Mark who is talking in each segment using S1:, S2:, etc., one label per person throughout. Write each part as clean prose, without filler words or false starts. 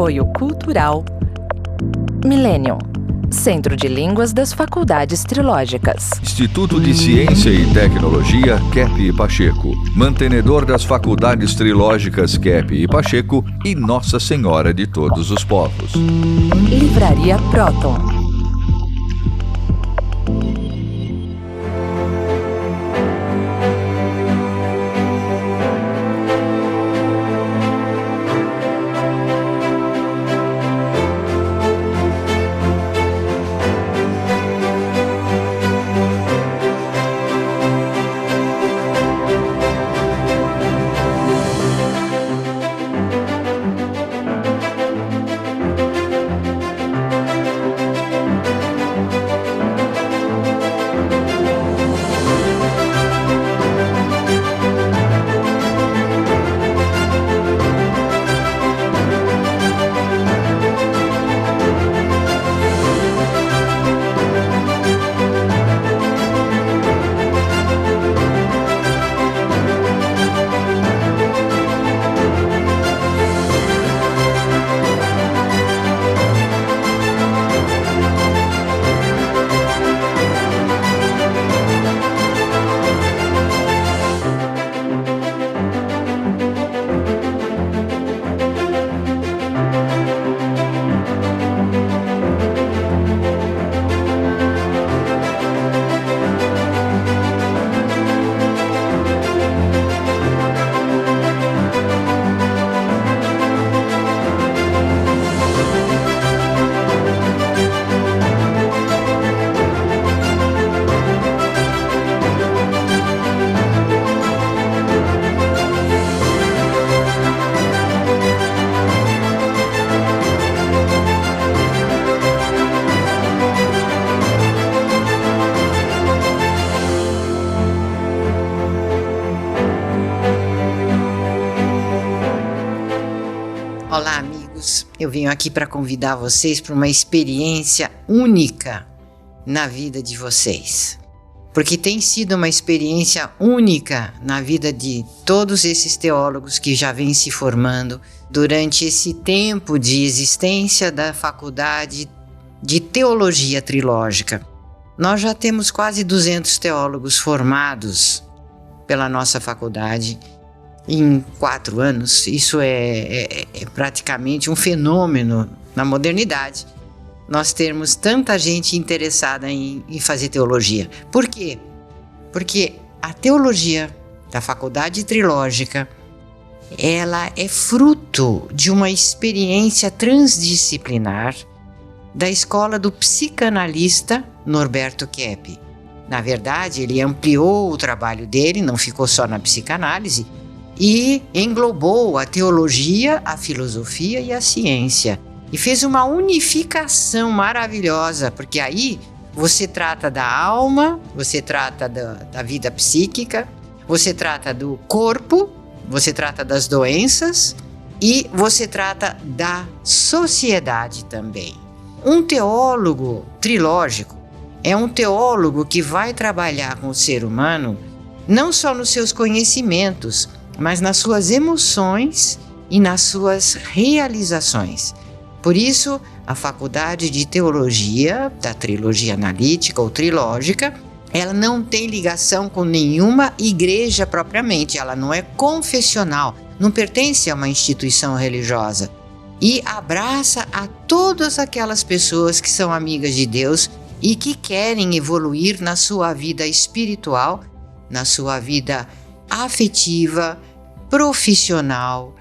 S1: Apoio Cultural Millennium, Centro de Línguas das Faculdades Trilógicas.
S2: Instituto de Ciência e Tecnologia Kepp e Pacheco, mantenedor das Faculdades Trilógicas Kepp e Pacheco e Nossa Senhora de Todos os Povos.
S1: Livraria Próton.
S3: Olá, amigos. Eu venho aqui para convidar vocês para uma experiência única na vida de vocês. Porque tem sido uma experiência única na vida de todos esses teólogos que já vêm se formando durante esse tempo de existência da Faculdade de Teologia Trilógica. Nós já temos quase 200 teólogos formados pela nossa faculdade em 4 anos. Isso é praticamente um fenômeno na modernidade, nós termos tanta gente interessada em fazer teologia. Por quê? Porque a teologia da Faculdade Trilógica, ela é fruto de uma experiência transdisciplinar da escola do psicanalista Norberto Kepp. Na verdade, ele ampliou o trabalho dele, não ficou só na psicanálise, e englobou a teologia, a filosofia e a ciência. E fez uma unificação maravilhosa, porque aí você trata da alma, você trata da vida psíquica, você trata do corpo, você trata das doenças e você trata da sociedade também. Um teólogo trilógico é um teólogo que vai trabalhar com o ser humano não só nos seus conhecimentos, mas nas suas emoções e nas suas realizações. Por isso, a Faculdade de Teologia, da Trilogia Analítica ou Trilógica, ela não tem ligação com nenhuma igreja propriamente, ela não é confessional, não pertence a uma instituição religiosa e abraça a todas aquelas pessoas que são amigas de Deus e que querem evoluir na sua vida espiritual, na sua vida afetiva, profissional,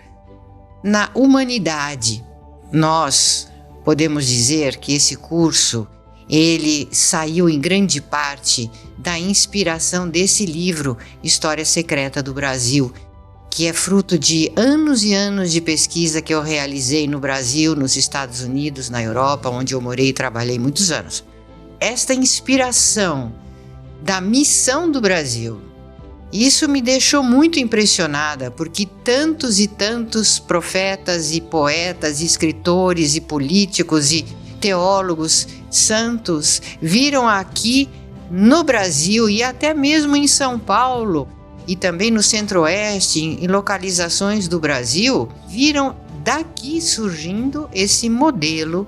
S3: na humanidade. Nós podemos dizer que esse curso, ele saiu em grande parte da inspiração desse livro, História Secreta do Brasil, que é fruto de anos e anos de pesquisa que eu realizei no Brasil, nos Estados Unidos, na Europa, onde eu morei e trabalhei muitos anos. Esta inspiração da missão do Brasil, isso me deixou muito impressionada, porque tantos e tantos profetas e poetas, e escritores e políticos e teólogos santos viram aqui no Brasil e até mesmo em São Paulo e também no Centro-Oeste, em localizações do Brasil, viram daqui surgindo esse modelo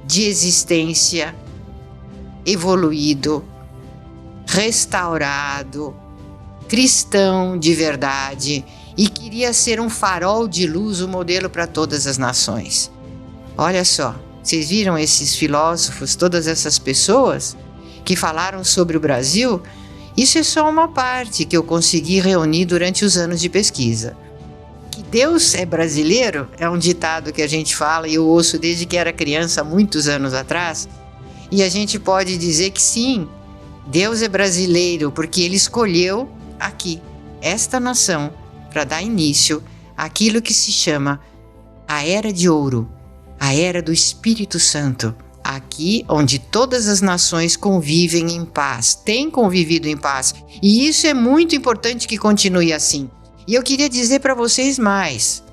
S3: de existência evoluído, restaurado, cristão de verdade, e queria ser um farol de luz, um modelo para todas as nações. Olha só, vocês viram esses filósofos, todas essas pessoas que falaram sobre o Brasil? Isso é só uma parte que eu consegui reunir durante os anos de pesquisa. Que Deus é brasileiro é um ditado que a gente fala e eu ouço desde que era criança, muitos anos atrás, e a gente pode dizer que sim, Deus é brasileiro porque Ele escolheu aqui, esta nação, para dar início àquilo que se chama a Era de Ouro, a Era do Espírito Santo, aqui onde todas as nações convivem em paz, têm convivido em paz, e isso é muito importante que continue assim. E eu queria dizer para vocês mais,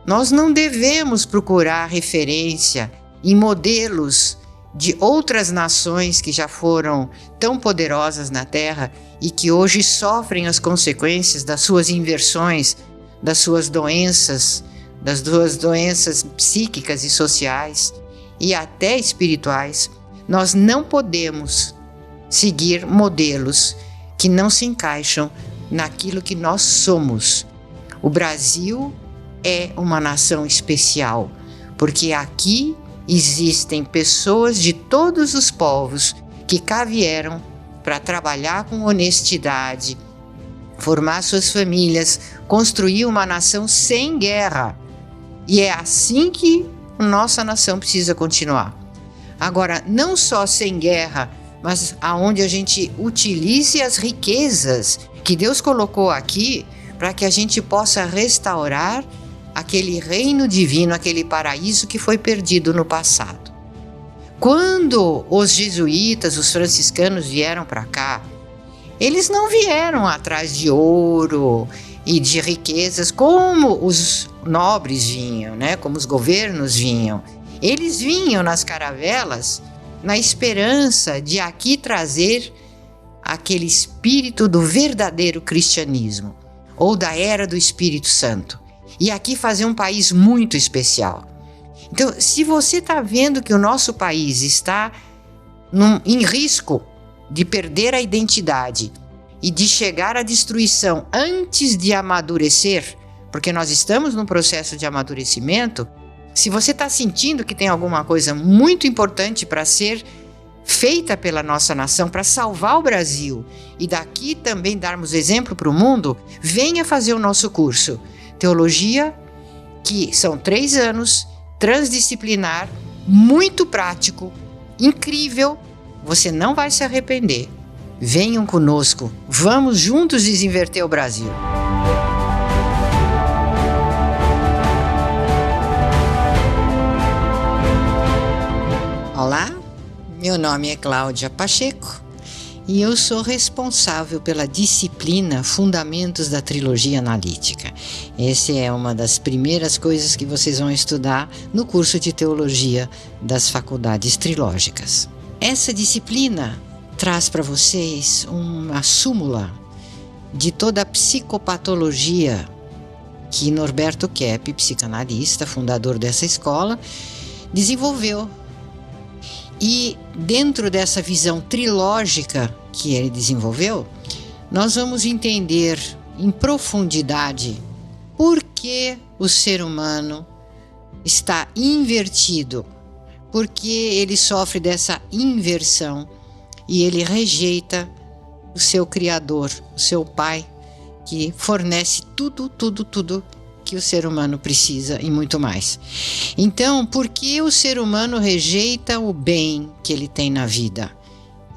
S3: nós não devemos procurar referência em modelos de outras nações que já foram tão poderosas na Terra e que hoje sofrem as consequências das suas inversões, das suas doenças psíquicas e sociais e até espirituais. Nós não podemos seguir modelos que não se encaixam naquilo que nós somos. O Brasil é uma nação especial, porque aqui existem pessoas de todos os povos que cá vieram para trabalhar com honestidade, formar suas famílias, construir uma nação sem guerra. E é assim que nossa nação precisa continuar. Agora, não só sem guerra, mas aonde a gente utilize as riquezas que Deus colocou aqui para que a gente possa restaurar aquele reino divino, aquele paraíso que foi perdido no passado. Quando os jesuítas, os franciscanos vieram para cá, eles não vieram atrás de ouro e de riquezas como os nobres vinham, né? Como os governos vinham. Eles vinham nas caravelas na esperança de aqui trazer aquele espírito do verdadeiro cristianismo, ou da Era do Espírito Santo, e aqui fazer um país muito especial. Então, se você está vendo que o nosso país está em risco de perder a identidade e de chegar à destruição antes de amadurecer, porque nós estamos num processo de amadurecimento, se você está sentindo que tem alguma coisa muito importante para ser feita pela nossa nação, para salvar o Brasil e daqui também darmos exemplo para o mundo, venha fazer o nosso curso. Teologia, que são 3 anos, transdisciplinar, muito prático, incrível, você não vai se arrepender. Venham conosco, vamos juntos desinverter o Brasil. Olá, meu nome é Cláudia Pacheco e eu sou responsável pela disciplina Fundamentos da Trilogia Analítica. Essa é uma das primeiras coisas que vocês vão estudar no curso de Teologia das Faculdades Trilógicas. Essa disciplina traz para vocês uma súmula de toda a psicopatologia que Norberto Kepp, psicanalista, fundador dessa escola, desenvolveu. E dentro dessa visão trilógica que ele desenvolveu, nós vamos entender em profundidade por que o ser humano está invertido, por que ele sofre dessa inversão e ele rejeita o seu Criador, o seu Pai, que fornece tudo que o ser humano precisa e muito mais. Então, por que o ser humano rejeita o bem que ele tem na vida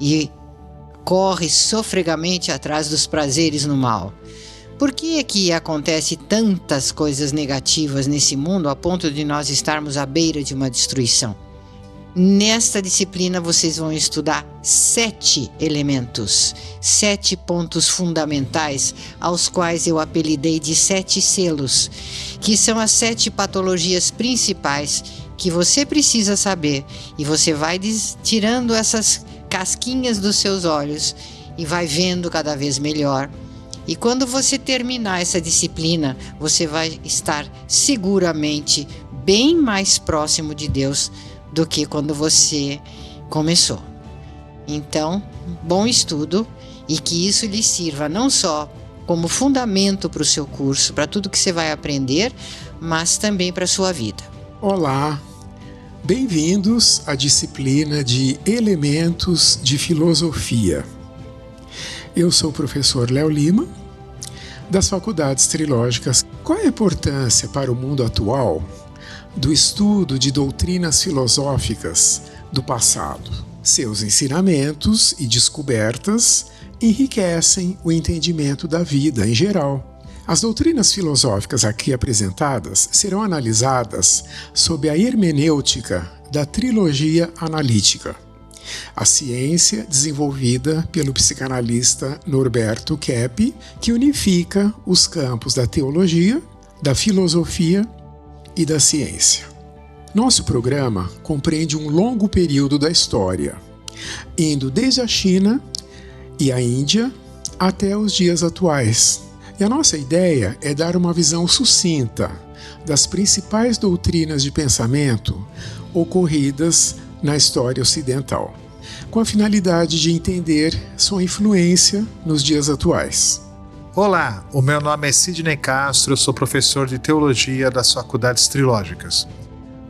S3: e corre sofregamente atrás dos prazeres no mal? Por que é que acontece tantas coisas negativas nesse mundo a ponto de nós estarmos à beira de uma destruição? Nesta disciplina vocês vão estudar 7 elementos, 7 pontos fundamentais, aos quais eu apelidei de 7 selos, que são as 7 patologias principais que você precisa saber, e você vai tirando essas casquinhas dos seus olhos e vai vendo cada vez melhor E quando você terminar essa disciplina, você vai estar seguramente bem mais próximo de Deus do que quando você começou. Então, bom estudo e que isso lhe sirva não só como fundamento para o seu curso, para tudo que você vai aprender, mas também para a sua vida.
S4: Olá, bem-vindos à disciplina de Elementos de Filosofia. Eu sou o professor Léo Lima, das Faculdades Trilógicas. Qual é a importância para o mundo atual do estudo de doutrinas filosóficas do passado? Seus ensinamentos e descobertas enriquecem o entendimento da vida em geral. As doutrinas filosóficas aqui apresentadas serão analisadas sob a hermenêutica da trilogia analítica, a ciência desenvolvida pelo psicanalista Norberto Keppe, que unifica os campos da teologia, da filosofia e da ciência. Nosso programa compreende um longo período da história, indo desde a China e a Índia até os dias atuais. E a nossa ideia é dar uma visão sucinta das principais doutrinas de pensamento ocorridas na história ocidental, com a finalidade de entender sua influência nos dias atuais.
S5: Olá, o meu nome é Sidney Castro, eu sou professor de Teologia das Faculdades Trilógicas,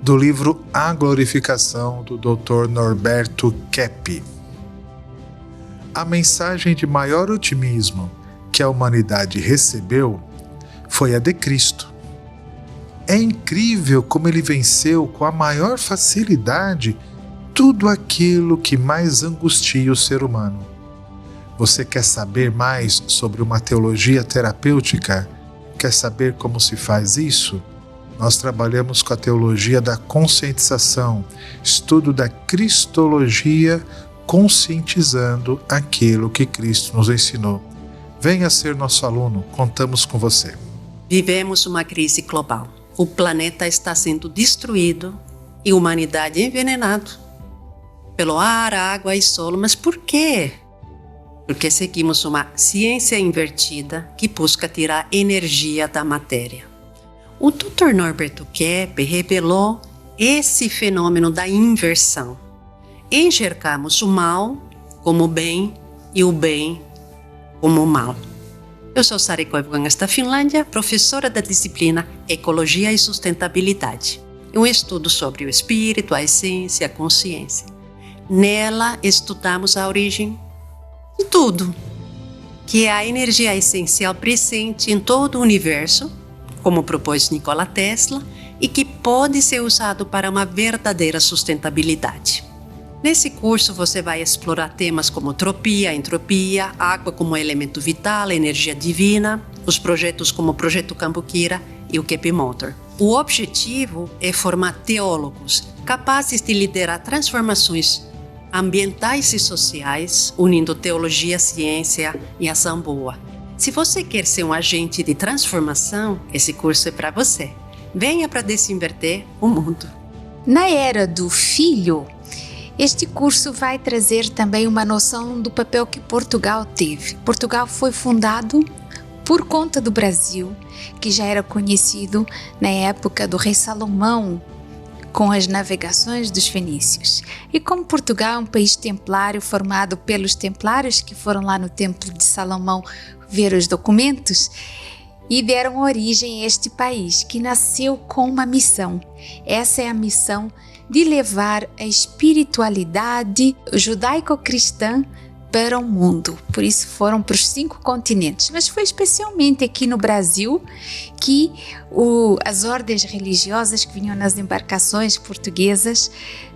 S5: do livro A Glorificação, do Dr. Norberto Keppe. A mensagem de maior otimismo que a humanidade recebeu foi a de Cristo. É incrível como ele venceu com a maior facilidade tudo aquilo que mais angustia o ser humano. Você quer saber mais sobre uma teologia terapêutica? Quer saber como se faz isso? Nós trabalhamos com a teologia da conscientização, estudo da cristologia, conscientizando aquilo que Cristo nos ensinou. Venha ser nosso aluno, contamos com você.
S6: Vivemos uma crise global. O planeta está sendo destruído e a humanidade envenenada pelo ar, água e solo. Mas por quê? Porque seguimos uma ciência invertida que busca tirar energia da matéria. O Dr. Norberto Keppe revelou esse fenômeno da inversão. Enxergamos o mal como bem e o bem como mal. Eu sou Sari Koivugangas da Finlândia, professora da disciplina Ecologia e Sustentabilidade. Um estudo sobre o espírito, a essência, a consciência. Nela estudamos a origem de tudo, que é a energia essencial presente em todo o universo, como propôs Nikola Tesla, e que pode ser usado para uma verdadeira sustentabilidade. Nesse curso você vai explorar temas como tropia, entropia, água como elemento vital, energia divina, os projetos como o Projeto Cambuquira e o Keppe Motor. O objetivo é formar teólogos capazes de liderar transformações ambientais e sociais, unindo teologia, ciência e ação boa. Se você quer ser um agente de transformação, esse curso é para você. Venha para desinverter o mundo.
S7: Na era do filho, este curso vai trazer também uma noção do papel que Portugal teve. Portugal foi fundado por conta do Brasil, que já era conhecido na época do rei Salomão, com as navegações dos fenícios. E como Portugal é um país templário formado pelos templários que foram lá no Templo de Salomão ver os documentos e deram origem a este país, que nasceu com uma missão. Essa é a missão de levar a espiritualidade judaico-cristã para o mundo. Por isso foram para os 5 continentes. Mas foi especialmente aqui no Brasil que as ordens religiosas que vinham nas embarcações portuguesas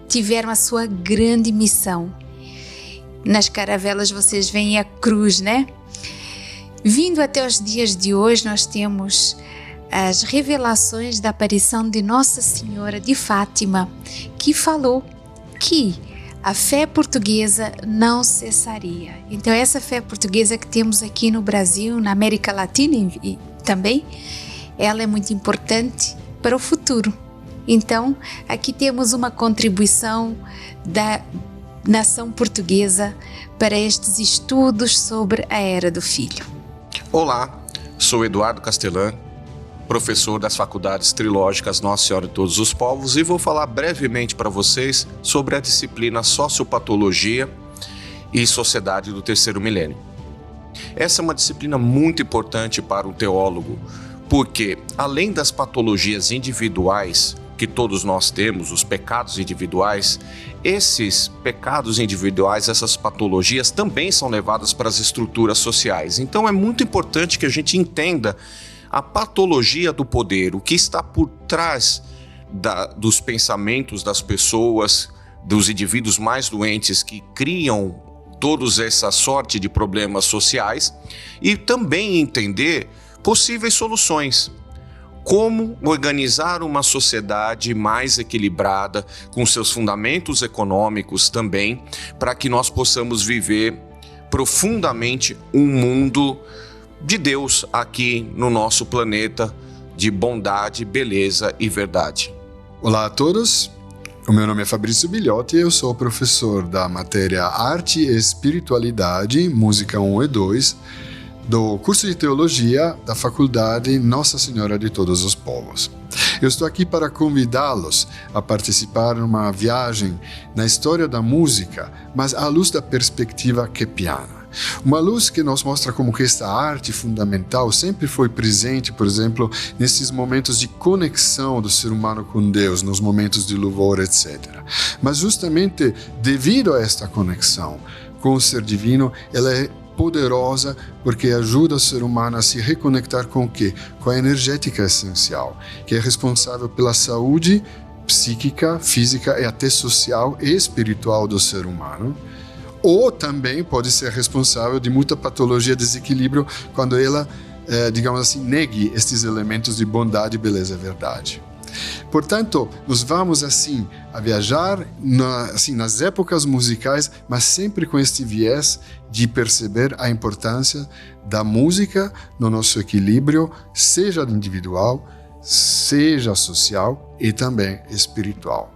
S7: tiveram a sua grande missão. Nas caravelas vocês veem a cruz, né? Vindo até os dias de hoje, nós temos as revelações da aparição de Nossa Senhora de Fátima, que falou que a fé portuguesa não cessaria. Então essa fé portuguesa que temos aqui no Brasil, na América Latina e também, ela é muito importante para o futuro. Então aqui temos uma contribuição da nação portuguesa para estes estudos sobre a Era do Filho.
S8: Olá, sou Eduardo Castelã, professor das Faculdades Trilógicas Nossa Senhora de Todos os Povos, e vou falar brevemente para vocês sobre a disciplina Sociopatologia e Sociedade do Terceiro Milênio. Essa é uma disciplina muito importante para um teólogo, porque além das patologias individuais que todos nós temos, os pecados individuais, esses pecados individuais, essas patologias também são levadas para as estruturas sociais. Então é muito importante que a gente entenda a patologia do poder, o que está por trás dos pensamentos das pessoas, dos indivíduos mais doentes que criam todos essa sorte de problemas sociais, e também entender possíveis soluções. Como organizar uma sociedade mais equilibrada, com seus fundamentos econômicos também, para que nós possamos viver profundamente um mundo de Deus aqui no nosso planeta, de bondade, beleza e verdade.
S9: Olá a todos, o meu nome é Fabrício Bilhotti e eu sou professor da matéria Arte e Espiritualidade, Música 1 e 2, do curso de Teologia da Faculdade Nossa Senhora de Todos os Povos. Eu estou aqui para convidá-los a participar numa viagem na história da música, mas à luz da perspectiva kepiana. Uma luz que nos mostra como que esta arte fundamental sempre foi presente, por exemplo, nesses momentos de conexão do ser humano com Deus, nos momentos de louvor, etc. Mas justamente devido a esta conexão com o ser divino, ela é poderosa porque ajuda o ser humano a se reconectar com o quê? Com a energética essencial, que é responsável pela saúde psíquica, física e até social e espiritual do ser humano. Ou também pode ser responsável de muita patologia, desequilíbrio, quando ela, digamos assim, negue estes elementos de bondade, beleza e verdade. Portanto, nós vamos assim a viajar nas épocas musicais, mas sempre com este viés de perceber a importância da música no nosso equilíbrio, seja individual, seja social e também espiritual.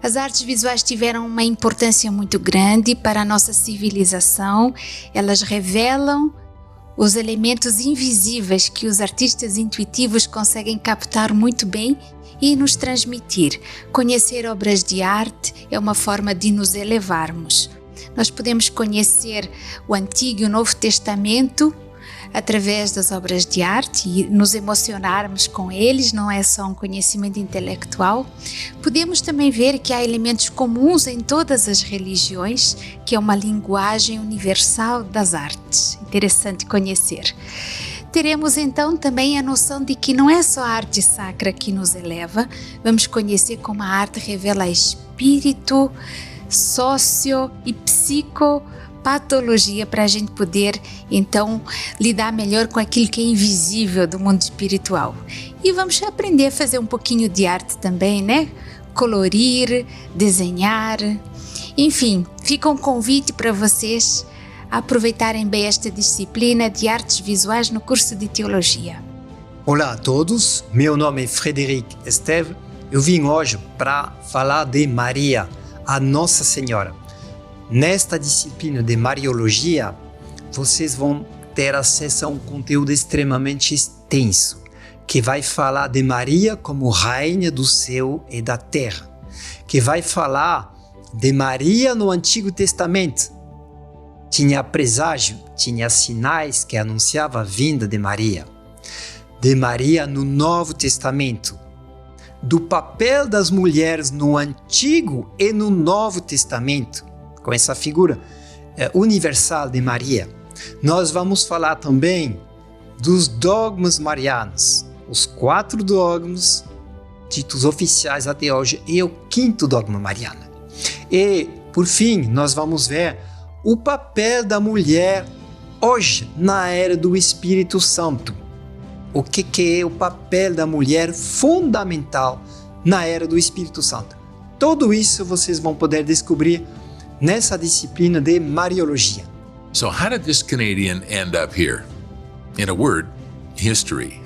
S7: As artes visuais tiveram uma importância muito grande para a nossa civilização. Elas revelam os elementos invisíveis que os artistas intuitivos conseguem captar muito bem e nos transmitir. Conhecer obras de arte é uma forma de nos elevarmos. Nós podemos conhecer o Antigo e o Novo Testamento através das obras de arte e nos emocionarmos com eles, não é só um conhecimento intelectual. Podemos também ver que há elementos comuns em todas as religiões, que é uma linguagem universal das artes. Interessante conhecer. Teremos então também a noção de que não é só a arte sacra que nos eleva, vamos conhecer como a arte revela espírito, sócio e psicopatologia para a gente poder então lidar melhor com aquilo que é invisível do mundo espiritual. E vamos aprender a fazer um pouquinho de arte também, né? Colorir, desenhar, enfim, fica um convite para vocês aproveitarem bem esta disciplina de artes visuais no curso de Teologia.
S10: Olá a todos, meu nome é Frederic Esteve. Eu vim hoje para falar de Maria, a Nossa Senhora. Nesta disciplina de Mariologia, vocês vão ter acesso a um conteúdo extremamente extenso, que vai falar de Maria como rainha do céu e da terra, que vai falar de Maria no Antigo Testamento. Tinha presságio, tinha sinais que anunciavam a vinda de Maria. De Maria no Novo Testamento. Do papel das mulheres no Antigo e no Novo Testamento, com essa figura universal de Maria. Nós vamos falar também dos dogmas marianos, os 4 dogmas ditos oficiais até hoje e o 5º dogma mariano. E, por fim, nós vamos ver o papel da mulher hoje na era do Espírito Santo. O que é o papel da mulher fundamental na era do Espírito Santo? Tudo isso vocês vão poder descobrir nessa disciplina de Mariologia.
S11: So how did this Canadian end up here? In a word, history.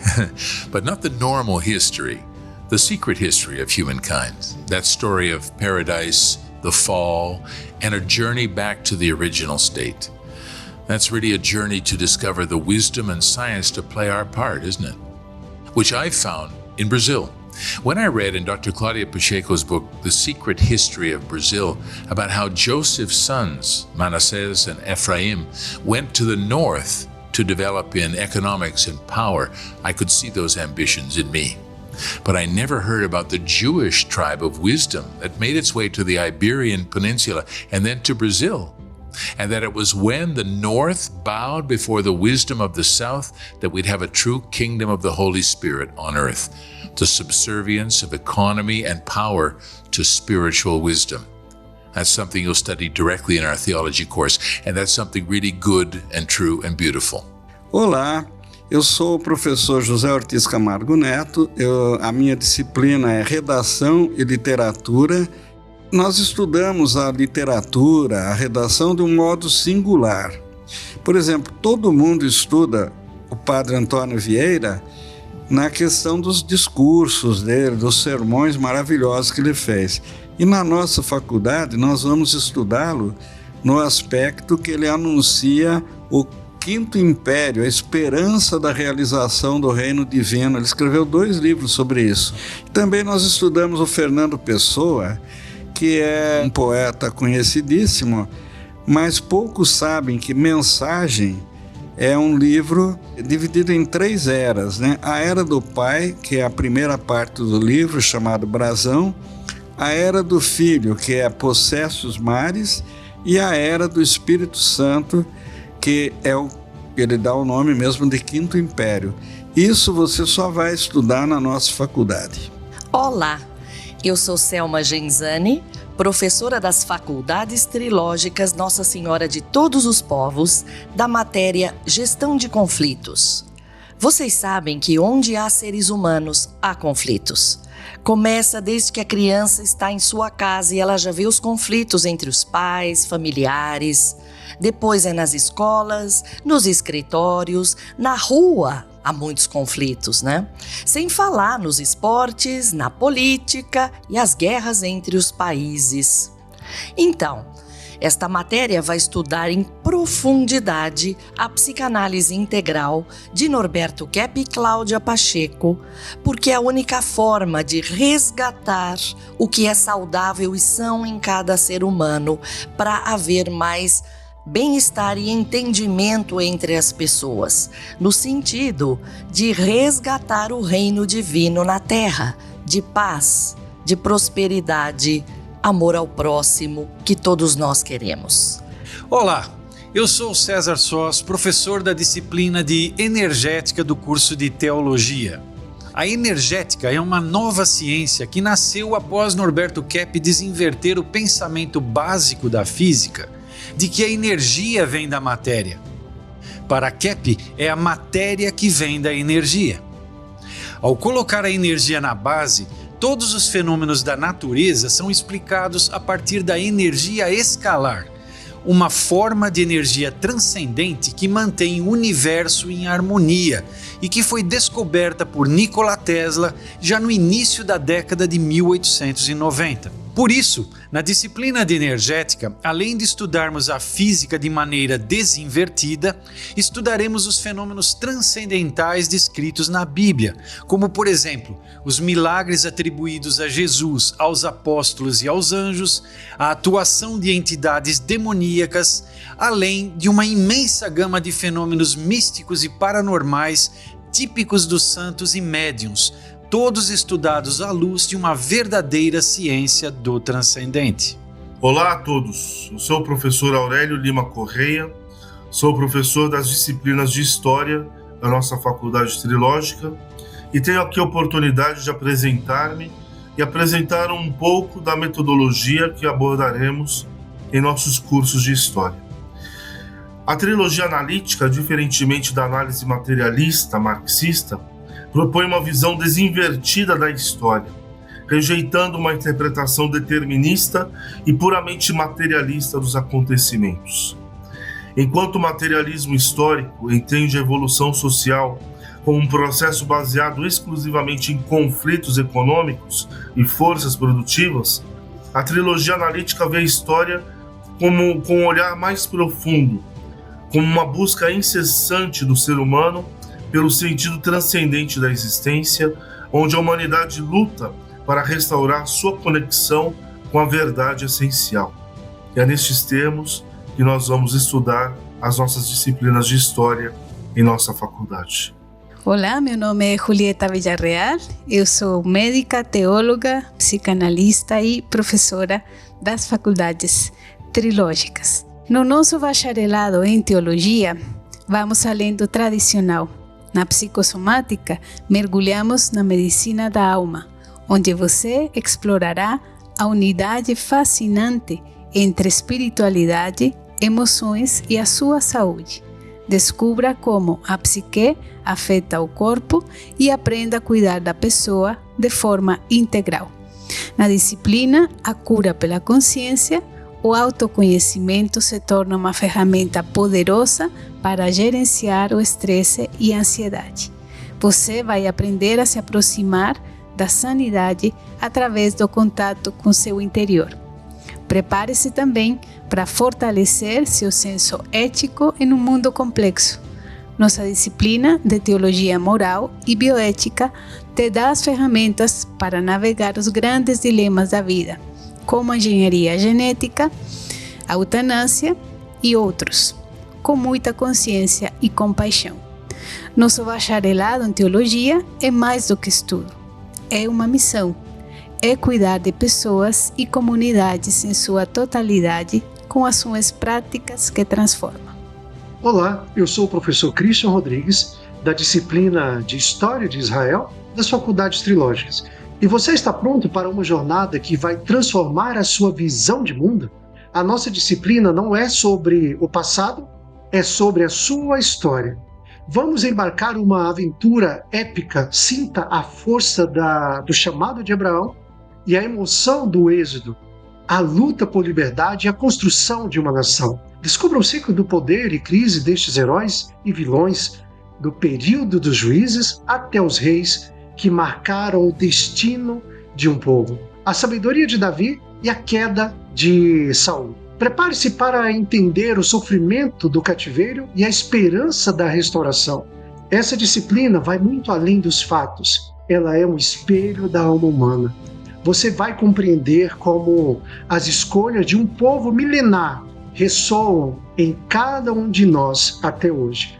S11: But not the normal history, the secret history of humankind. That story of paradise, the fall, and a journey back to the original state. That's really a journey to discover the wisdom and science to play our part, isn't it? Which I found in Brazil. When I read in Dr. Claudia Pacheco's book, The Secret History of Brazil, about how Joseph's sons, Manassés and Ephraim, went to the north to develop in economics and power, I could see those ambitions in me. But I never heard about the Jewish tribe of wisdom that made its way to the Iberian Peninsula and then to Brazil. And that it was when the North bowed before the wisdom of the South that we'd have a true kingdom of the Holy Spirit on earth, the subservience of economy and power to spiritual wisdom. That's something you'll study directly in our theology course, and that's something really good and true and beautiful.
S12: Olá, eu sou o professor José Ortiz Camargo Neto. A minha disciplina é Redação e Literatura. Nós estudamos a literatura, a redação de um modo singular. Por exemplo, todo mundo estuda o Padre Antônio Vieira na questão dos discursos dele, dos sermões maravilhosos que ele fez. E na nossa faculdade nós vamos estudá-lo no aspecto que ele anuncia o Quinto Império, a esperança da realização do reino divino. Ele escreveu 2 livros sobre isso. Também nós estudamos o Fernando Pessoa, que é um poeta conhecidíssimo, mas poucos sabem que Mensagem é um livro dividido em 3 eras, né? A Era do Pai, que é a primeira parte do livro, chamado Brasão, a Era do Filho, que é Possessos Mares, e a Era do Espírito Santo, que ele dá o nome mesmo de Quinto Império. Isso você só vai estudar na nossa faculdade.
S13: Olá, eu sou Selma Genzani, professora das Faculdades Trilógicas Nossa Senhora de Todos os Povos, da matéria Gestão de Conflitos. Vocês sabem que onde há seres humanos, há conflitos. Começa desde que a criança está em sua casa e ela já vê os conflitos entre os pais, familiares. Depois é nas escolas, nos escritórios, na rua. Há muitos conflitos, né? Sem falar nos esportes, na política e as guerras entre os países. Então, esta matéria vai estudar em profundidade a psicanálise integral de Norberto Keppe e Cláudia Pacheco, porque é a única forma de resgatar o que é saudável e são em cada ser humano para haver mais bem-estar e entendimento entre as pessoas, no sentido de resgatar o reino divino na terra, de paz, de prosperidade, amor ao próximo, que todos nós queremos.
S14: Olá, eu sou César Sós, professor da disciplina de Energética do curso de Teologia. A energética é uma nova ciência que nasceu após Norberto Keppe desinverter o pensamento básico da física, de que a energia vem da matéria. Para Keppe, é a matéria que vem da energia. Ao colocar a energia na base, todos os fenômenos da natureza são explicados a partir da energia escalar, uma forma de energia transcendente que mantém o universo em harmonia e que foi descoberta por Nikola Tesla já no início da década de 1890. Por isso, na disciplina de energética, além de estudarmos a física de maneira desinvertida, estudaremos os fenômenos transcendentais descritos na Bíblia, como, por exemplo, os milagres atribuídos a Jesus, aos apóstolos e aos anjos, a atuação de entidades demoníacas, além de uma imensa gama de fenômenos místicos e paranormais típicos dos santos e médiuns, todos estudados à luz de uma verdadeira ciência do transcendente.
S15: Olá a todos, eu sou o professor Aurélio Lima Correia, sou professor das disciplinas de História da nossa Faculdade Trilógica e tenho aqui a oportunidade de apresentar-me e apresentar um pouco da metodologia que abordaremos em nossos cursos de História. A trilogia analítica, diferentemente da análise materialista marxista, propõe uma visão desinvertida da história, rejeitando uma interpretação determinista e puramente materialista dos acontecimentos. Enquanto o materialismo histórico entende a evolução social como um processo baseado exclusivamente em conflitos econômicos e forças produtivas, a trilogia analítica vê a história com um olhar mais profundo, como uma busca incessante do ser humano pelo sentido transcendente da existência, onde a humanidade luta para restaurar sua conexão com a verdade essencial. E é nestes termos que nós vamos estudar as nossas disciplinas de história em nossa faculdade.
S16: Olá, meu nome é Julieta Villarreal, eu sou médica, teóloga, psicanalista e professora das faculdades trilógicas. No nosso bacharelado em teologia, vamos além do tradicional. Na psicossomática, mergulhamos na medicina da alma, onde você explorará a unidade fascinante entre espiritualidade, emoções e a sua saúde. Descubra como a psique afeta o corpo e aprenda a cuidar da pessoa de forma integral. Na disciplina, a cura pela consciência, o autoconhecimento se torna uma ferramenta poderosa para gerenciar o estresse e a ansiedade. Você vai aprender a se aproximar da sanidade através do contato com seu interior. Prepare-se também para fortalecer seu senso ético em um mundo complexo. Nossa disciplina de teologia moral e bioética te dá as ferramentas para navegar os grandes dilemas da vida, como a engenharia genética, a eutanásia e outros, com muita consciência e compaixão. Nosso bacharelado em teologia é mais do que estudo, é uma missão. É cuidar de pessoas e comunidades em sua totalidade com ações práticas que transformam.
S17: Olá, eu sou o professor Christian Rodrigues, da disciplina de História de Israel das Faculdades Trilógicas. E você está pronto para uma jornada que vai transformar a sua visão de mundo? A nossa disciplina não é sobre o passado, é sobre a sua história. Vamos embarcar uma aventura épica, sinta a força do chamado de Abraão e a emoção do êxodo, a luta por liberdade e a construção de uma nação. Descubra o ciclo do poder e crise destes heróis e vilões, do período dos juízes até os reis que marcaram o destino de um povo. A sabedoria de Davi e a queda de Saul. Prepare-se para entender o sofrimento do cativeiro e a esperança da restauração. Essa disciplina vai muito além dos fatos. Ela é um espelho da alma humana. Você vai compreender como as escolhas de um povo milenar ressoam em cada um de nós até hoje.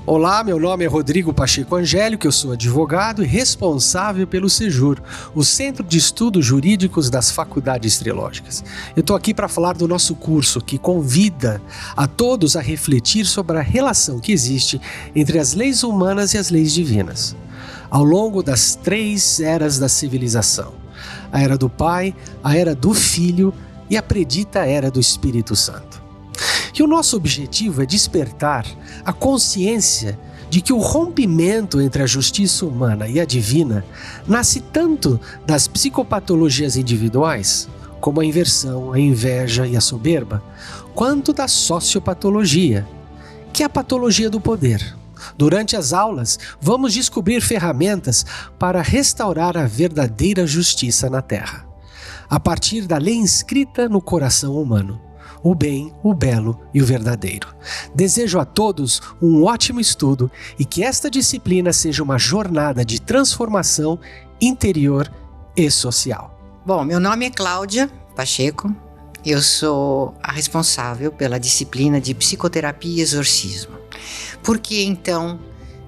S18: Olá, meu nome é Rodrigo Pacheco Angélico, eu sou advogado e responsável pelo Sejur, o Centro de Estudos Jurídicos das Faculdades Trilógicas. Eu estou aqui para falar do nosso curso, que convida a todos a refletir sobre a relação que existe entre as leis humanas e as leis divinas, ao longo das 3 eras da civilização: a Era do Pai, a Era do Filho e a predita Era do Espírito Santo. E o nosso objetivo é despertar a consciência de que o rompimento entre a justiça humana e a divina nasce tanto das psicopatologias individuais, como a inversão, a inveja e a soberba, quanto da sociopatologia, que é a patologia do poder. Durante as aulas, vamos descobrir ferramentas para restaurar a verdadeira justiça na Terra, a partir da lei inscrita no coração humano: o bem, o belo e o verdadeiro. Desejo a todos um ótimo estudo e que esta disciplina seja uma jornada de transformação interior e social.
S3: Bom, meu nome é Cláudia Pacheco, eu sou a responsável pela disciplina de psicoterapia e exorcismo. Por que então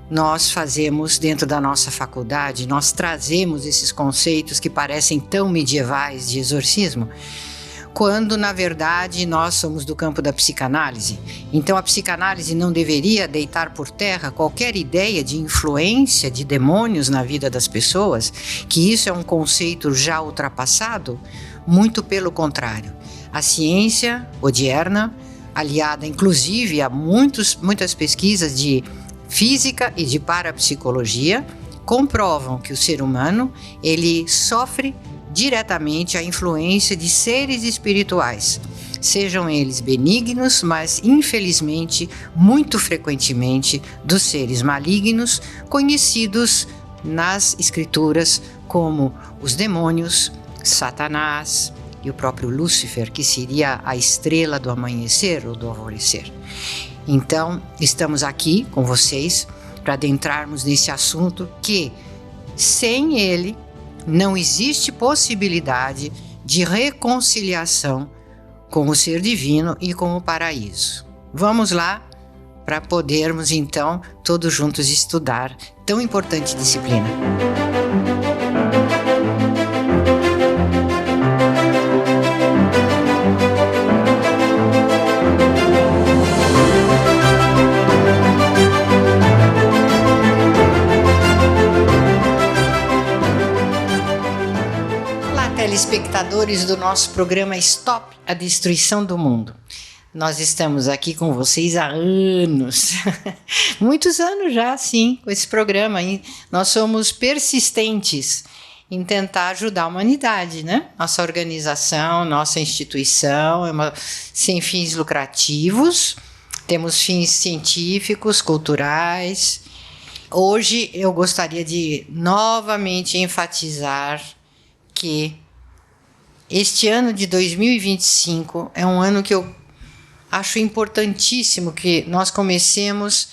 S3: nós fazemos dentro da nossa faculdade, nós trazemos esses conceitos que parecem tão medievais de exorcismo, quando na verdade nós somos do campo da psicanálise? Então a psicanálise não deveria deitar por terra qualquer ideia de influência de demônios na vida das pessoas, que isso é um conceito já ultrapassado? Muito pelo contrário. A ciência odierna, aliada inclusive a muitas pesquisas de física e de parapsicologia, comprovam que o ser humano ele sofre diretamente a influência de seres espirituais, sejam eles benignos, mas infelizmente, muito frequentemente, dos seres malignos, conhecidos nas escrituras como os demônios, Satanás e o próprio Lúcifer, que seria a estrela do amanhecer ou do alvorecer. Então, estamos aqui com vocês para adentrarmos nesse assunto que, sem ele, não existe possibilidade de reconciliação com o ser divino e com o paraíso. Vamos lá para podermos, então, todos juntos estudar tão importante disciplina. Telespectadores do nosso programa Stop a Destruição do Mundo. Nós estamos aqui com vocês há anos, muitos anos já, sim, com esse programa. Nós somos persistentes em tentar ajudar a humanidade, né? Nossa organização, nossa instituição é sem fins lucrativos, temos fins científicos, culturais. Hoje eu gostaria de novamente enfatizar que este ano de 2025 é um ano que eu acho importantíssimo que nós comecemos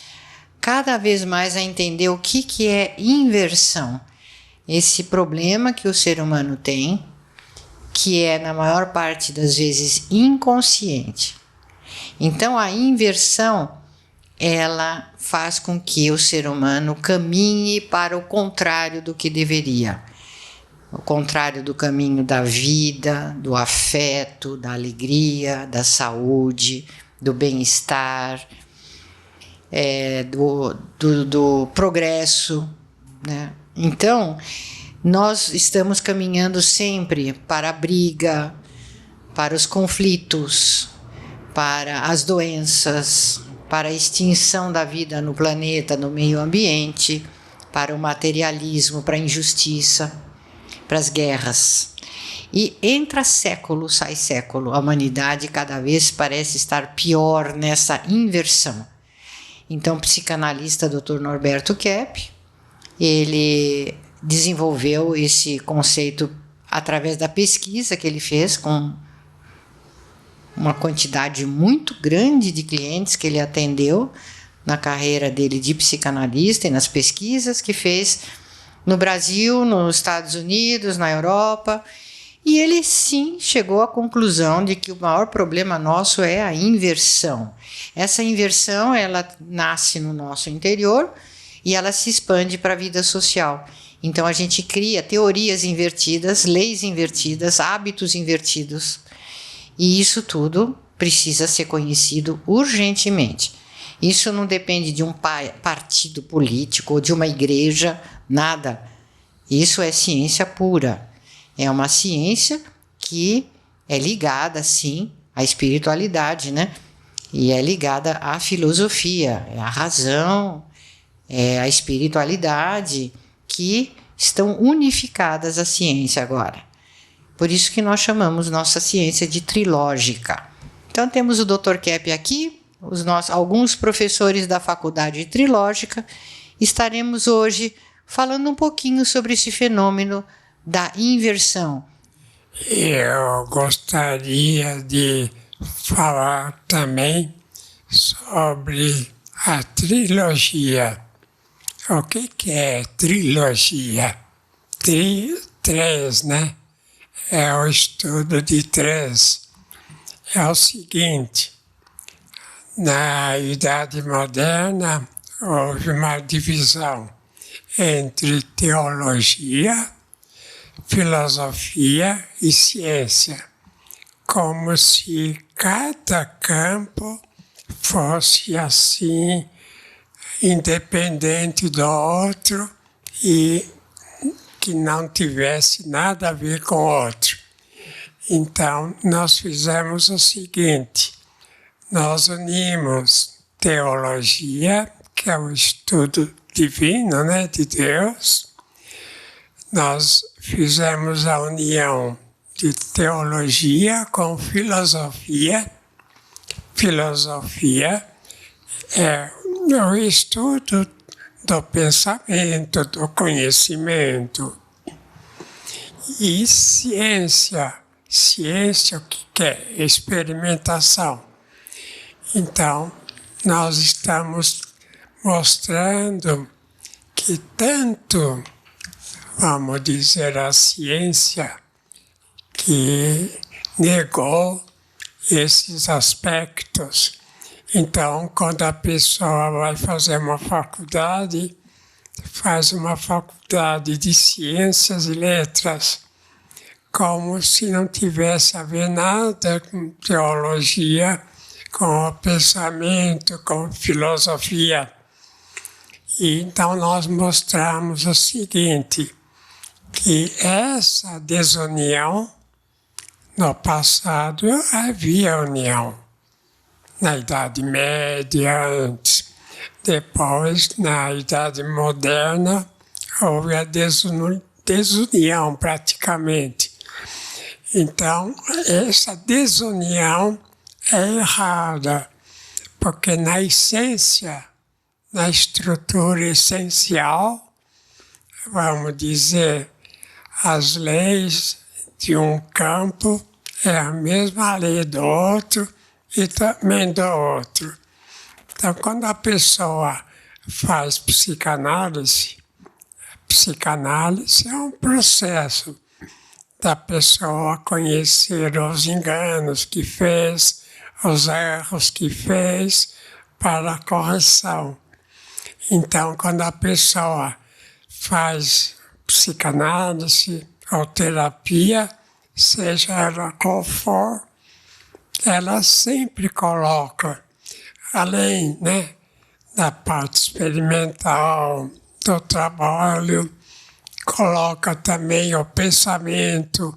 S3: cada vez mais a entender o que é inversão. Esse problema que o ser humano tem, que é na maior parte das vezes inconsciente. Então a inversão, ela faz com que o ser humano caminhe para o contrário do que deveria. O contrário do caminho da vida, do afeto, da alegria, da saúde, do bem-estar, do progresso, né? Então, nós estamos caminhando sempre para a briga, para os conflitos, para as doenças, para a extinção da vida no planeta, no meio ambiente, para o materialismo, para a injustiça, para as guerras. E entra século, sai século, a humanidade cada vez parece estar pior nessa inversão. Então, o psicanalista Dr. Norberto Kepp, ele desenvolveu esse conceito através da pesquisa que ele fez com uma quantidade muito grande de clientes que ele atendeu na carreira dele de psicanalista e nas pesquisas que fez no Brasil, nos Estados Unidos, na Europa, e ele sim chegou à conclusão de que o maior problema nosso é a inversão. Essa inversão, ela nasce no nosso interior e ela se expande para a vida social. Então a gente cria teorias invertidas, leis invertidas, hábitos invertidos, e isso tudo precisa ser conhecido urgentemente. Isso não depende de um partido político ou de uma igreja, nada. Isso é ciência pura. É uma ciência que é ligada, sim, à espiritualidade, né? E é ligada à filosofia, à razão, à espiritualidade, que estão unificadas à ciência agora. Por isso que nós chamamos nossa ciência de trilógica. Então temos o Dr. Kepp aqui, alguns professores da Faculdade Trilógica. Estaremos hoje falando um pouquinho sobre esse fenômeno da inversão.
S19: Eu gostaria de falar também sobre a trilogia. O que é trilogia? Três, né? É o estudo de três. É o seguinte: na Idade Moderna, houve uma divisão entre teologia, filosofia e ciência, como se cada campo fosse assim, independente do outro e que não tivesse nada a ver com o outro. Então, nós fizemos o seguinte: nós unimos teologia, que é o estudo divino, né, de Deus. Nós fizemos a união de teologia com filosofia. Filosofia é o estudo do pensamento, do conhecimento. E ciência. Ciência, o que é? Experimentação. Então, nós estamos mostrando que tanto, vamos dizer, a ciência que negou esses aspectos. Então, quando a pessoa vai fazer uma faculdade, faz uma faculdade de ciências e letras, como se não tivesse a ver nada com teologia, com o pensamento, com filosofia. E então nós mostramos o seguinte, que essa desunião, no passado havia união, na Idade Média antes. Depois, na Idade Moderna, houve a desunião praticamente. Então, essa desunião é errada, porque na essência, na estrutura essencial, vamos dizer, as leis de um campo é a mesma lei do outro e também do outro. Então, quando a pessoa faz psicanálise é um processo da pessoa conhecer os enganos que fez, os erros que fez para a correção. Então, quando a pessoa faz psicanálise ou terapia, seja ela qual for, ela sempre coloca, além, da parte experimental, do trabalho, coloca também o pensamento,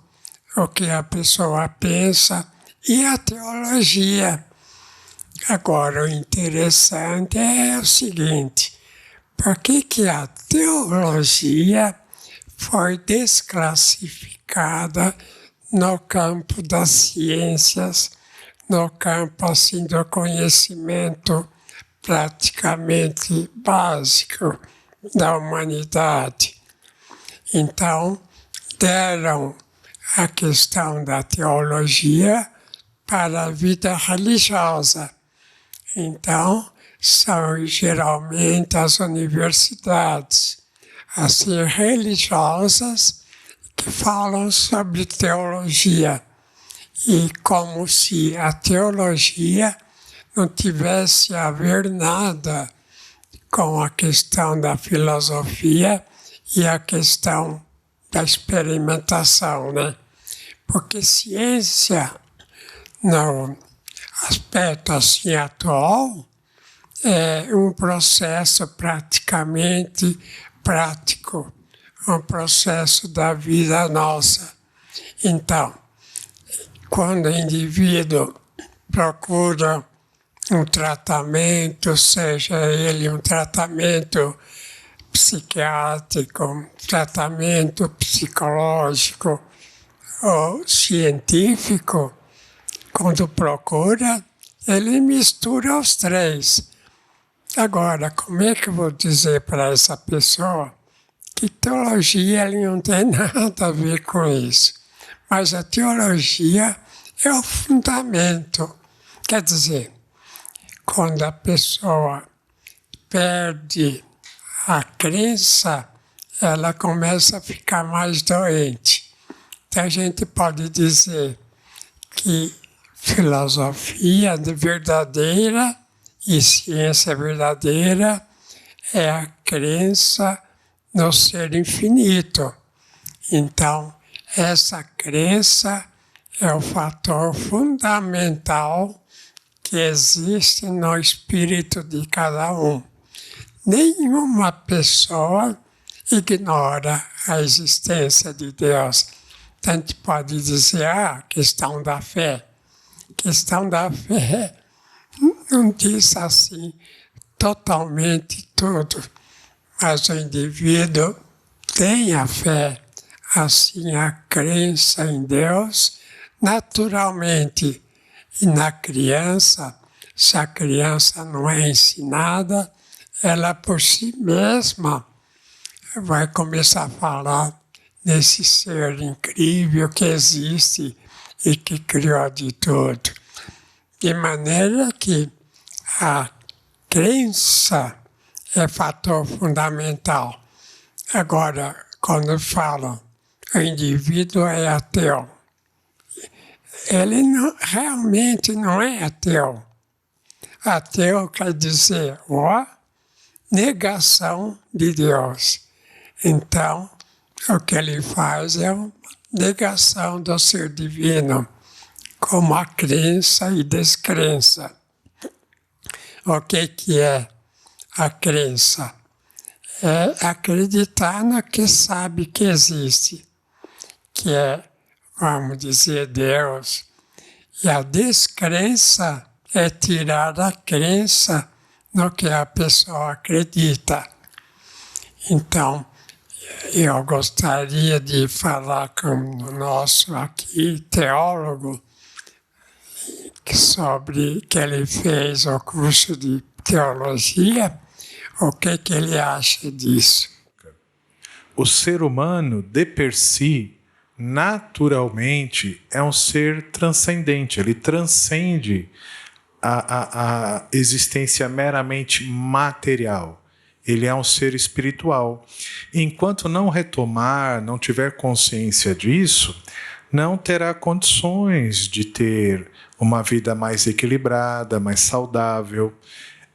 S19: o que a pessoa pensa, e a teologia. Agora, o interessante é o seguinte, por que a teologia foi desclassificada no campo das ciências, no campo assim do conhecimento praticamente básico da humanidade? Então, deram a questão da teologia para a vida religiosa. Então, são geralmente as universidades, assim, religiosas, que falam sobre teologia. E como se a teologia não tivesse a ver nada com a questão da filosofia e a questão da experimentação, Porque ciência, no aspecto assim atual, é um processo praticamente prático, um processo da vida nossa. Então, quando o indivíduo procura um tratamento, seja ele um tratamento psiquiátrico, um tratamento psicológico ou científico, quando procura, ele mistura os três. Agora, como é que eu vou dizer para essa pessoa que teologia ele não tem nada a ver com isso? Mas a teologia é o fundamento. Quer dizer, quando a pessoa perde a crença, ela começa a ficar mais doente. Então a gente pode dizer que filosofia verdadeira e ciência verdadeira é a crença no ser infinito. Então, essa crença é o fator fundamental que existe no espírito de cada um. Nenhuma pessoa ignora a existência de Deus. Então, a gente pode dizer, questão da fé. Questão da fé não diz assim totalmente tudo, mas o indivíduo tem a fé, assim a crença em Deus, naturalmente. E na criança, se a criança não é ensinada, ela por si mesma vai começar a falar desse ser incrível que existe e que criou de tudo. De maneira que a crença é fator fundamental. Agora, quando falam o indivíduo é ateu, ele realmente não é ateu. Ateu quer dizer negação de Deus. Então, o que ele faz é uma negação do ser divino, como a crença e descrença. O que é a crença? É acreditar no que sabe que existe, que é, vamos dizer, Deus. E a descrença é tirar a crença no que a pessoa acredita. Então, eu gostaria de falar com o nosso aqui teólogo sobre que ele fez o curso de teologia, o que ele acha disso.
S5: O ser humano, de per si, naturalmente, é um ser transcendente. Ele transcende a existência meramente material. Ele é um ser espiritual. Enquanto não retomar, não tiver consciência disso, não terá condições de ter uma vida mais equilibrada, mais saudável.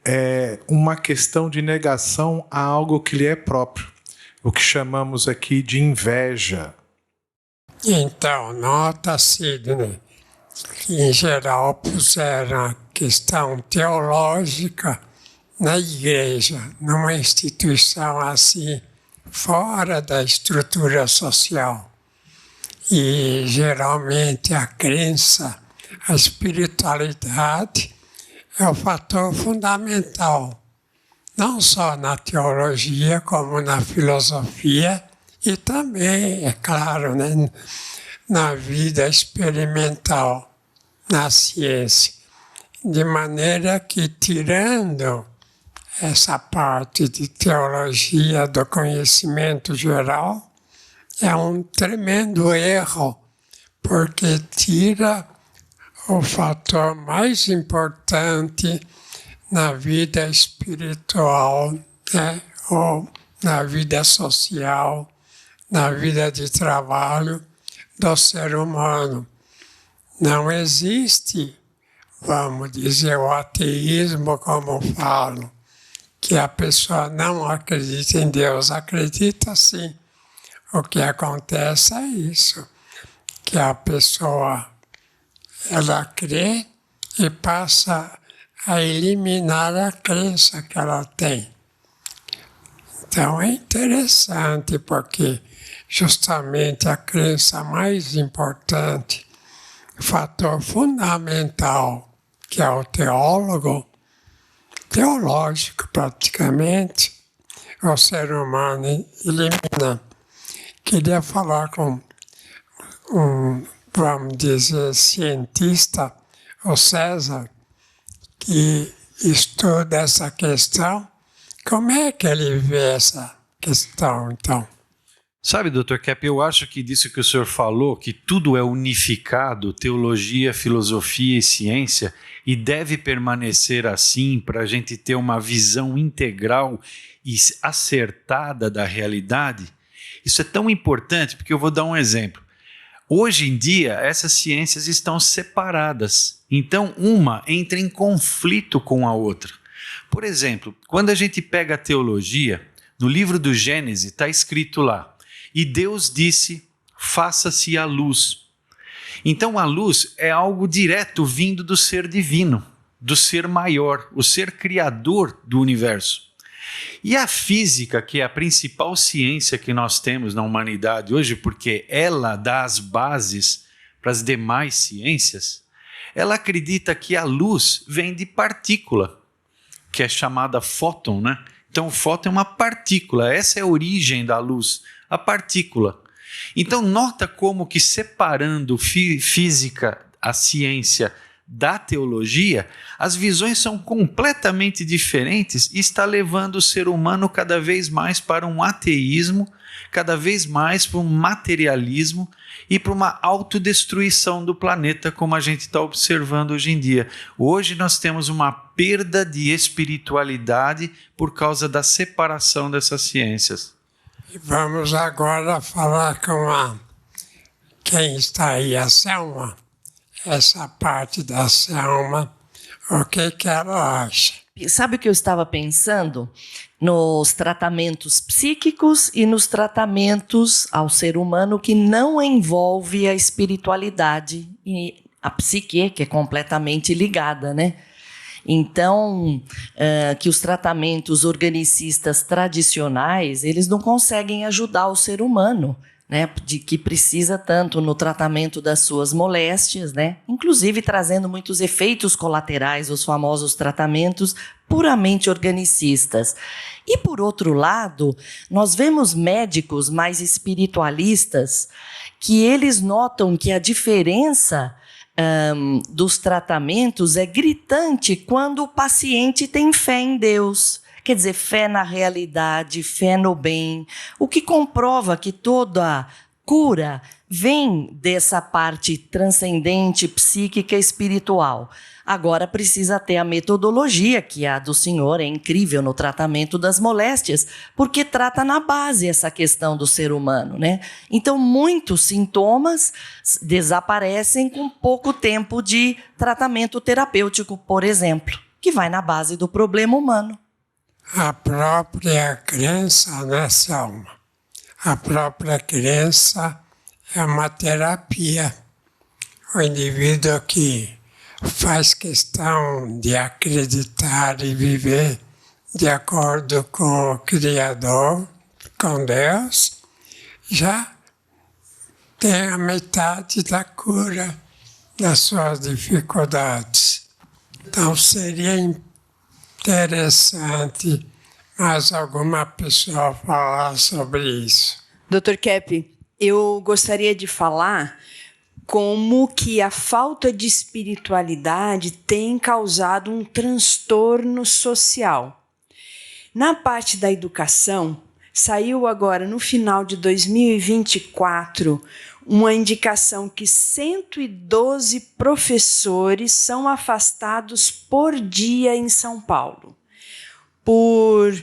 S5: É uma questão de negação a algo que lhe é próprio, o que chamamos aqui de inveja.
S19: Então, nota-se, né, que em geral puseram a questão teológica na igreja, numa instituição assim, fora da estrutura social. E geralmente a crença, a espiritualidade é o fator fundamental, não só na teologia, como na filosofia e também, é claro, né, na vida experimental, na ciência. De maneira que, tirando essa parte de teologia do conhecimento geral, é um tremendo erro, porque tira o fator mais importante na vida espiritual, né, ou na vida social, na vida de trabalho do ser humano. Não existe, vamos dizer, o ateísmo, como falo, que a pessoa não acredita em Deus. Acredita sim. O que acontece é isso, que a pessoa ela crê e passa a eliminar a crença que ela tem. Então é interessante porque justamente a crença mais importante, fator fundamental, que é o teológico praticamente, o ser humano elimina. Queria falar com vamos dizer, cientista, o César, que estuda essa questão. Como é que ele vê essa questão, então?
S14: Sabe, Dr. Kepp, eu acho que disso que o senhor falou, que tudo é unificado, teologia, filosofia e ciência, e deve permanecer assim para a gente ter uma visão integral e acertada da realidade. Isso é tão importante, porque eu vou dar um exemplo. Hoje em dia, essas ciências estão separadas, então uma entra em conflito com a outra. Por exemplo, quando a gente pega a teologia, no livro do Gênesis está escrito lá, e Deus disse, faça-se a luz. Então a luz é algo direto vindo do ser divino, do ser maior, o ser criador do universo. E a física, que é a principal ciência que nós temos na humanidade hoje, porque ela dá as bases para as demais ciências, ela acredita que a luz vem de partícula, que é chamada fóton, né? Então o fóton é uma partícula, essa é a origem da luz, a partícula. Então nota como que separando física, a ciência, da teologia, as visões são completamente diferentes e está levando o ser humano cada vez mais para um ateísmo, cada vez mais para um materialismo e para uma autodestruição do planeta, como a gente está observando hoje em dia. Hoje nós temos uma perda de espiritualidade por causa da separação dessas ciências.
S19: E vamos agora falar com quem está aí, a Selma. Essa parte da Selma, o que ela acha?
S13: Sabe o que eu estava pensando? Nos tratamentos psíquicos e nos tratamentos ao ser humano que não envolve a espiritualidade e a psique, que é completamente ligada, né? Então, que os tratamentos organicistas tradicionais, eles não conseguem ajudar o ser humano, né, de que precisa tanto no tratamento das suas moléstias, né, inclusive trazendo muitos efeitos colaterais, os famosos tratamentos puramente organicistas. E, por outro lado, nós vemos médicos mais espiritualistas que eles notam que a diferença dos tratamentos é gritante quando o paciente tem fé em Deus. Quer dizer, fé na realidade, fé no bem, o que comprova que toda cura vem dessa parte transcendente, psíquica e espiritual. Agora precisa ter a metodologia, que a do senhor é incrível no tratamento das moléstias, porque trata na base essa questão do ser humano, né? Então, muitos sintomas desaparecem com pouco tempo de tratamento terapêutico, por exemplo, que vai na base do problema humano.
S19: A própria crença, né, Selma? A própria crença é uma terapia. O indivíduo que faz questão de acreditar e viver de acordo com o Criador, com Deus, já tem a metade da cura das suas dificuldades. Então seria interessante mais alguma pessoa falar sobre isso.
S20: Dr. Kepp, eu gostaria de falar como que a falta de espiritualidade tem causado um transtorno social. Na parte da educação, saiu agora no final de 2024 uma indicação que 112 professores são afastados por dia em São Paulo, por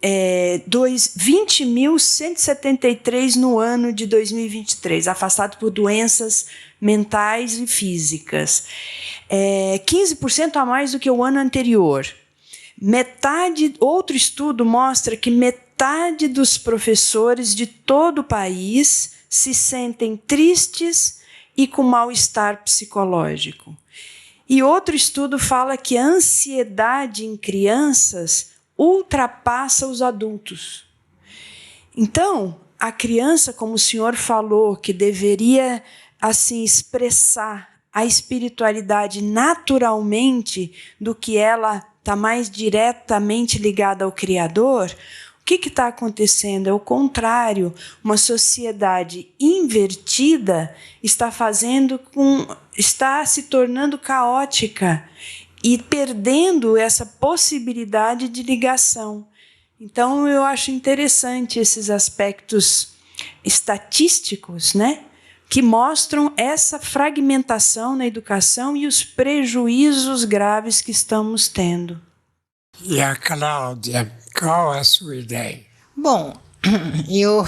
S20: 20.173 no ano de 2023, afastados por doenças mentais e físicas. 15% a mais do que o ano anterior. Outro estudo mostra que metade dos professores de todo o país se sentem tristes e com mal-estar psicológico. E outro estudo fala que a ansiedade em crianças ultrapassa os adultos. Então, a criança, como o senhor falou, que deveria assim expressar a espiritualidade naturalmente do que ela está mais diretamente ligada ao Criador, o que está acontecendo? É o contrário. Uma sociedade invertida está se tornando caótica e perdendo essa possibilidade de ligação. Então, eu acho interessante esses aspectos estatísticos, né, que mostram essa fragmentação na educação e os prejuízos graves que estamos tendo.
S19: E a Cláudia, qual a sua ideia?
S3: Bom, eu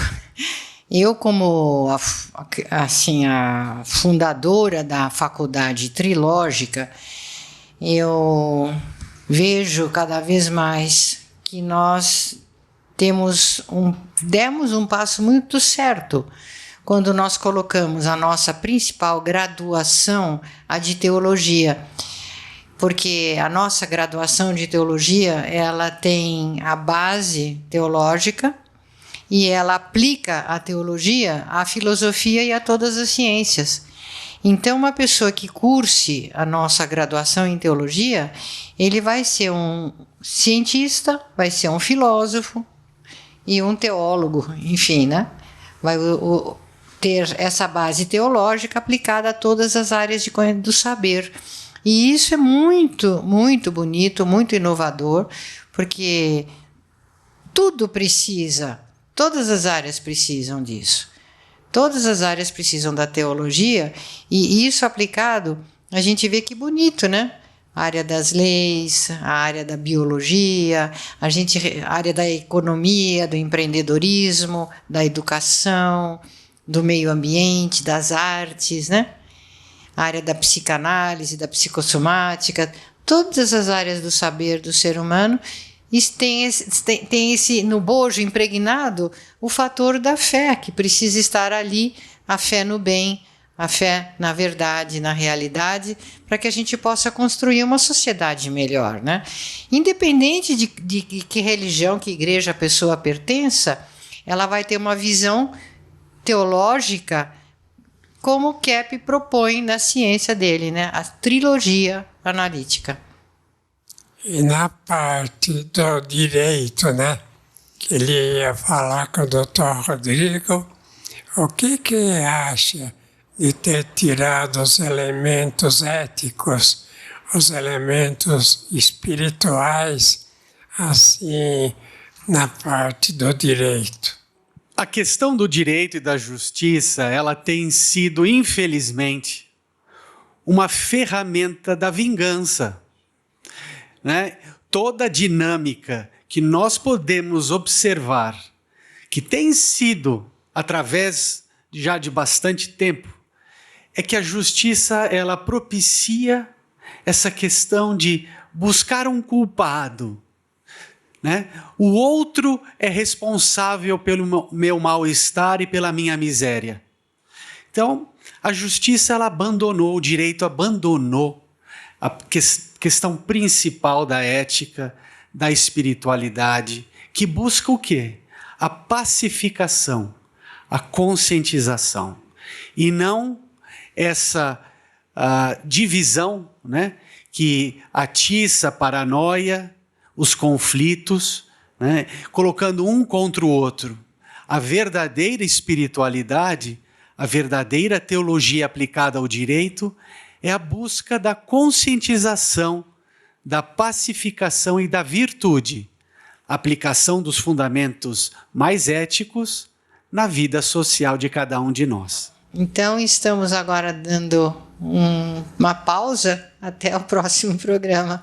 S3: como a fundadora da Faculdade Trilógica, eu vejo cada vez mais que nós demos um passo muito certo quando nós colocamos a nossa principal graduação, a de teologia. Porque a nossa graduação de teologia, ela tem a base teológica e ela aplica a teologia à filosofia e a todas as ciências. Então, uma pessoa que curse a nossa graduação em teologia, ele vai ser um cientista, vai ser um filósofo e um teólogo, enfim, né? Vai ter essa base teológica aplicada a todas as áreas do saber. E isso é muito, muito bonito, muito inovador, porque tudo precisa, todas as áreas precisam disso. Todas as áreas precisam da teologia, e isso aplicado, a gente vê que bonito, né? a área das leis, a área da biologia, a área da economia, do empreendedorismo, da educação, do meio ambiente, das artes, né? A área da psicanálise, da psicossomática, todas as áreas do saber do ser humano. Tem esse no bojo impregnado o fator da fé, que precisa estar ali, a fé no bem, a fé na verdade, na realidade, para que a gente possa construir uma sociedade melhor, né? Independente de que religião, que igreja a pessoa pertença, ela vai ter uma visão teológica, como o Kepp propõe na ciência dele, né? A trilogia analítica.
S19: E na parte do direito, né, que ele ia falar com o Dr. Rodrigo, o que acha de ter tirado os elementos éticos, os elementos espirituais, assim, na parte do direito?
S14: A questão do direito e da justiça, ela tem sido, infelizmente, uma ferramenta da vingança. Né? Toda a dinâmica que nós podemos observar, que tem sido através já de bastante tempo, é que a justiça ela propicia essa questão de buscar um culpado. Né? O outro é responsável pelo meu mal-estar e pela minha miséria. Então, a justiça ela abandonou, o direito abandonou a questão principal da ética, da espiritualidade, que busca o quê? A pacificação, a conscientização, e não essa divisão, né, que atiça a paranoia, os conflitos, né, colocando um contra o outro. A verdadeira espiritualidade, a verdadeira teologia aplicada ao direito, é a busca da conscientização, da pacificação e da virtude, aplicação dos fundamentos mais éticos na vida social de cada um de nós.
S3: Então, estamos agora dando uma pausa até o próximo programa.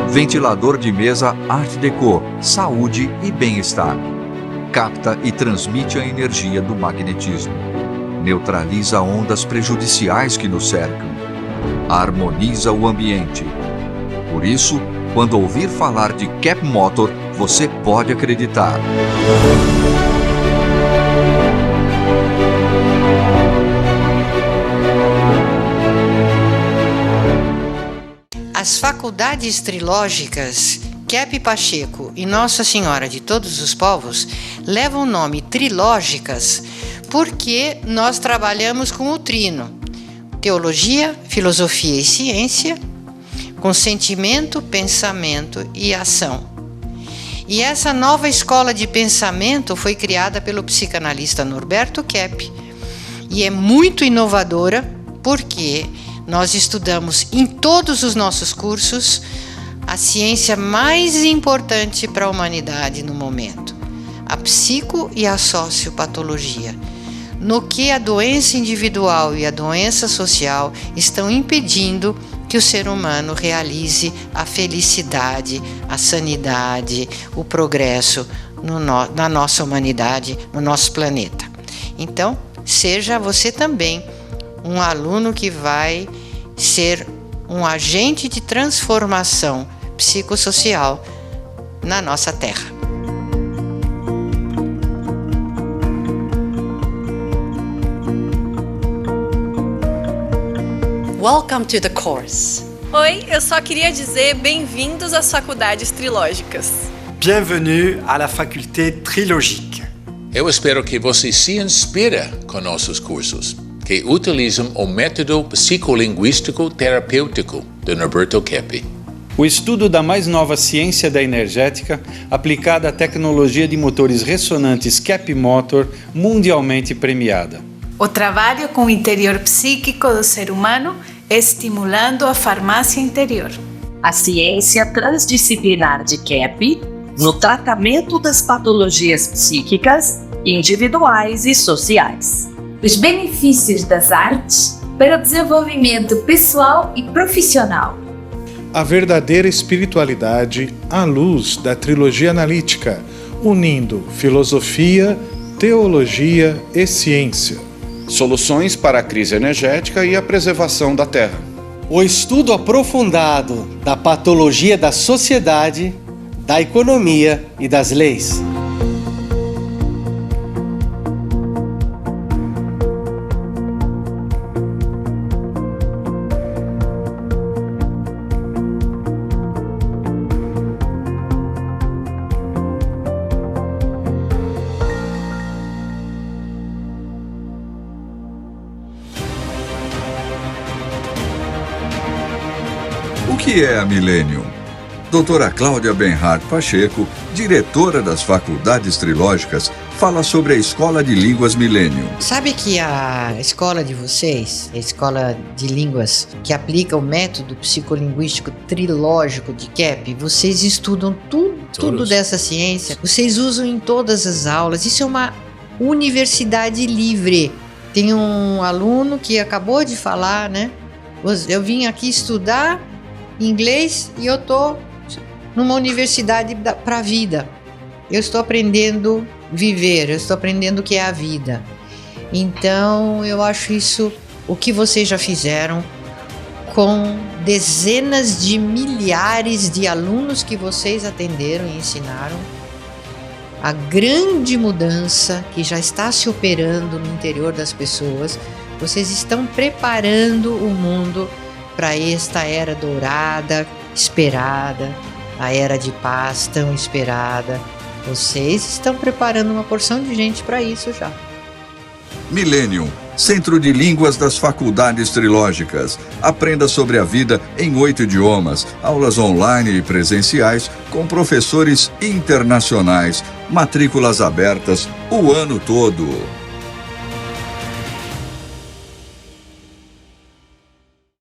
S2: Ventilador de mesa Art Deco, saúde e bem-estar. Capta e transmite a energia do magnetismo. Neutraliza ondas prejudiciais que nos cercam. Harmoniza o ambiente. Por isso, quando ouvir falar de Kepp Motor, você pode acreditar.
S3: As faculdades trilógicas Kepp Pacheco e Nossa Senhora de Todos os Povos levam o nome trilógicas porque nós trabalhamos com o trino: teologia, filosofia e ciência, com sentimento, pensamento e ação. E essa nova escola de pensamento foi criada pelo psicanalista Norberto Kepp e é muito inovadora porque nós estudamos em todos os nossos cursos a ciência mais importante para a humanidade no momento, a psico e a sociopatologia, no que a doença individual e a doença social estão impedindo que o ser humano realize a felicidade, a sanidade, o progresso na nossa humanidade, no nosso planeta. Então, seja você também um aluno que vai ser um agente de transformação psicossocial na nossa Terra.
S6: Welcome to the course.
S21: Oi, eu só queria dizer bem-vindos às faculdades trilógicas.
S10: Bienvenue à la faculté trilogique.
S11: Eu espero que você se inspire com nossos cursos, que utilizam o método psicolinguístico terapêutico de Norberto Kepp.
S14: O estudo da mais nova ciência da energética aplicada à tecnologia de motores ressonantes Kepp Motor, mundialmente premiada.
S16: O trabalho com o interior psíquico do ser humano estimulando a farmácia interior.
S13: A ciência transdisciplinar de Kepp no tratamento das patologias psíquicas, individuais e sociais.
S7: Os benefícios das artes para o desenvolvimento pessoal e profissional.
S5: A verdadeira espiritualidade à luz da trilogia analítica, unindo filosofia, teologia e ciência.
S8: Soluções para a crise energética e a preservação da Terra.
S18: O estudo aprofundado da patologia da sociedade, da economia e das leis.
S2: O que é a Millennium? Doutora Cláudia Benhart Pacheco, diretora das Faculdades Trilógicas, fala sobre a Escola de Línguas Millennium.
S3: Sabe que a escola de vocês, a Escola de Línguas, que aplica o método psicolinguístico trilógico de Kepp, vocês estudam tudo dessa ciência, vocês usam em todas as aulas. Isso é uma universidade livre. Tem um aluno que acabou de falar, né? Eu vim aqui estudar inglês e eu tô numa universidade para a vida. Eu estou aprendendo a viver, eu estou aprendendo o que é a vida. Então, eu acho isso o que vocês já fizeram com dezenas de milhares de alunos que vocês atenderam e ensinaram. A grande mudança que já está se operando no interior das pessoas. Vocês estão preparando o mundo para esta era dourada, esperada, a era de paz tão esperada. Vocês estão preparando uma porção de gente para isso já.
S2: Millennium, Centro de Línguas das Faculdades Trilógicas. Aprenda sobre a vida em 8 idiomas, aulas online e presenciais com professores internacionais, matrículas abertas o ano todo.